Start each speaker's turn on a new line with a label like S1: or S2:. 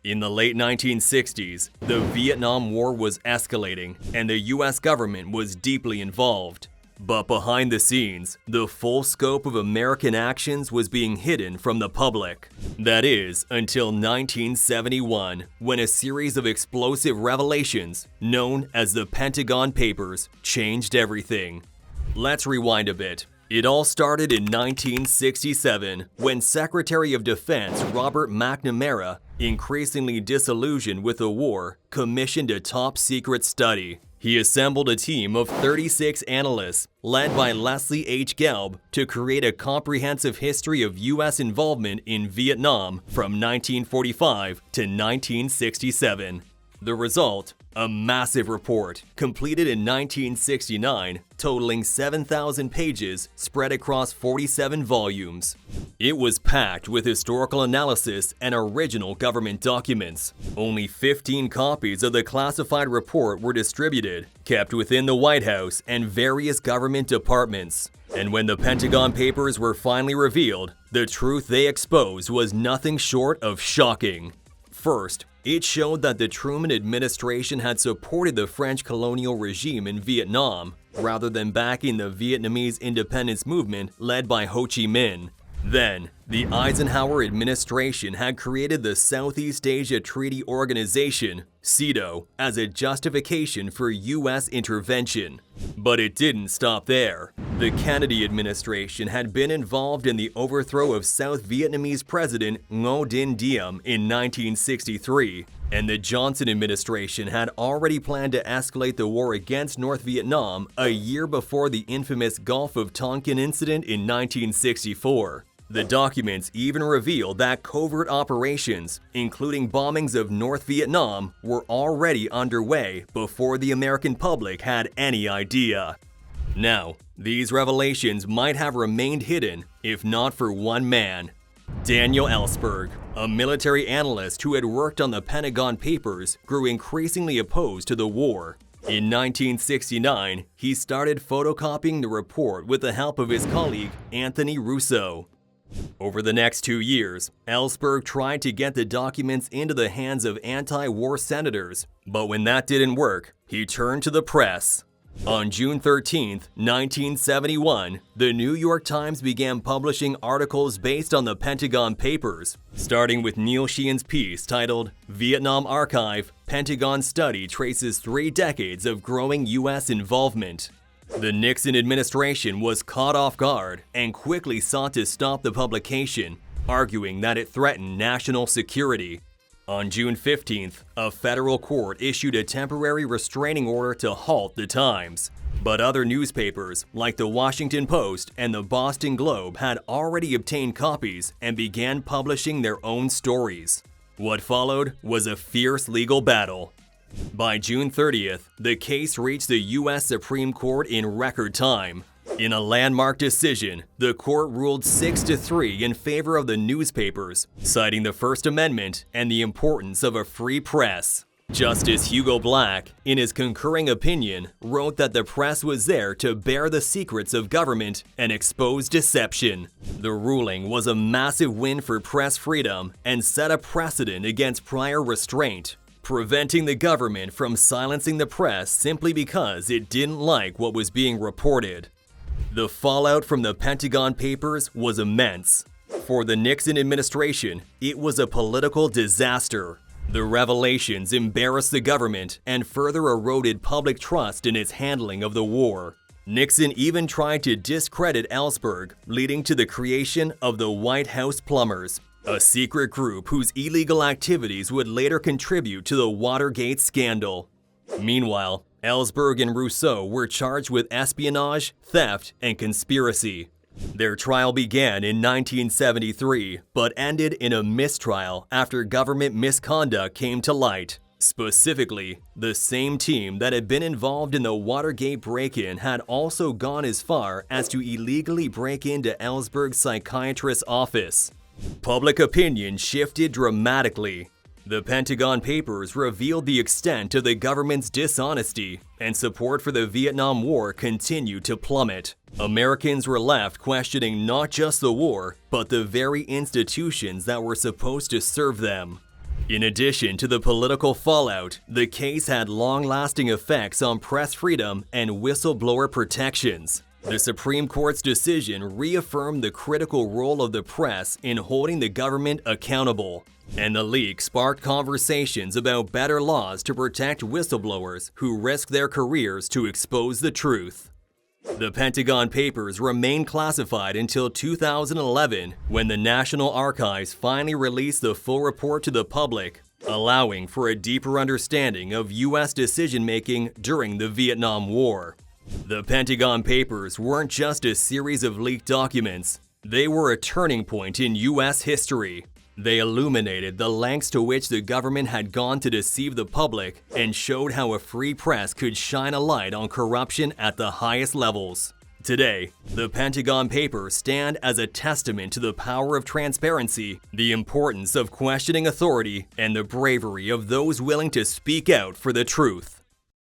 S1: In the late 1960s, the Vietnam War was escalating and the US government was deeply involved. But behind the scenes, the full scope of American actions was being hidden from the public. That is, until 1971, when a series of explosive revelations, known as the Pentagon Papers, changed everything. Let's rewind a bit. It all started in 1967, when Secretary of Defense Robert McNamara, increasingly disillusioned with the war, commissioned a top-secret study. He assembled a team of 36 analysts, led by Leslie H. Gelb, to create a comprehensive history of U.S. involvement in Vietnam from 1945 to 1967. The result? A massive report, completed in 1969, totaling 7,000 pages spread across 47 volumes. It was packed with historical analysis and original government documents. Only 15 copies of the classified report were distributed, kept within the White House and various government departments. And when the Pentagon Papers were finally revealed, the truth they exposed was nothing short of shocking. First, it showed that the Truman administration had supported the French colonial regime in Vietnam, rather than backing the Vietnamese independence movement led by Ho Chi Minh. Then, the Eisenhower administration had created the Southeast Asia Treaty Organization, SEATO, as a justification for U.S. intervention. But it didn't stop there. The Kennedy administration had been involved in the overthrow of South Vietnamese President Ngo Dinh Diem in 1963, and the Johnson administration had already planned to escalate the war against North Vietnam a year before the infamous Gulf of Tonkin incident in 1964. The documents even reveal that covert operations, including bombings of North Vietnam, were already underway before the American public had any idea. Now, these revelations might have remained hidden if not for one man. Daniel Ellsberg, a military analyst who had worked on the Pentagon Papers, grew increasingly opposed to the war. In 1969, he started photocopying the report with the help of his colleague Anthony Russo. Over the next 2 years, Ellsberg tried to get the documents into the hands of anti-war senators, but when that didn't work, he turned to the press. On June 13, 1971, the New York Times began publishing articles based on the Pentagon Papers, starting with Neil Sheehan's piece titled "Vietnam Archive, Pentagon Study Traces 3 Decades of Growing U.S. Involvement." The Nixon administration was caught off guard and quickly sought to stop the publication, arguing that it threatened national security. On June 15th, a federal court issued a temporary restraining order to halt the Times. But other newspapers, like the Washington Post and the Boston Globe, had already obtained copies and began publishing their own stories. What followed was a fierce legal battle. By June 30th, the case reached the U.S. Supreme Court in record time. In a landmark decision, the court ruled 6-3 in favor of the newspapers, citing the First Amendment and the importance of a free press. Justice Hugo Black, in his concurring opinion, wrote that the press was there to bear the secrets of government and expose deception. The ruling was a massive win for press freedom and set a precedent against prior restraint, preventing the government from silencing the press simply because it didn't like what was being reported. The fallout from the Pentagon Papers was immense. For the Nixon administration, it was a political disaster. The revelations embarrassed the government and further eroded public trust in its handling of the war. Nixon even tried to discredit Ellsberg, leading to the creation of the White House Plumbers, a secret group whose illegal activities would later contribute to the Watergate scandal. Meanwhile, Ellsberg and Rousseau were charged with espionage, theft, and conspiracy. Their trial began in 1973, but ended in a mistrial after government misconduct came to light. Specifically, the same team that had been involved in the Watergate break-in had also gone as far as to illegally break into Ellsberg's psychiatrist's office. Public opinion shifted dramatically. The Pentagon Papers revealed the extent of the government's dishonesty, and support for the Vietnam War continued to plummet. Americans were left questioning not just the war, but the very institutions that were supposed to serve them. In addition to the political fallout, the case had long-lasting effects on press freedom and whistleblower protections. The Supreme Court's decision reaffirmed the critical role of the press in holding the government accountable, and the leak sparked conversations about better laws to protect whistleblowers who risk their careers to expose the truth. The Pentagon Papers remained classified until 2011, when the National Archives finally released the full report to the public, allowing for a deeper understanding of U.S. decision-making during the Vietnam War. The Pentagon Papers weren't just a series of leaked documents. They were a turning point in U.S. history. They illuminated the lengths to which the government had gone to deceive the public and showed how a free press could shine a light on corruption at the highest levels. Today, the Pentagon Papers stand as a testament to the power of transparency, the importance of questioning authority, and the bravery of those willing to speak out for the truth.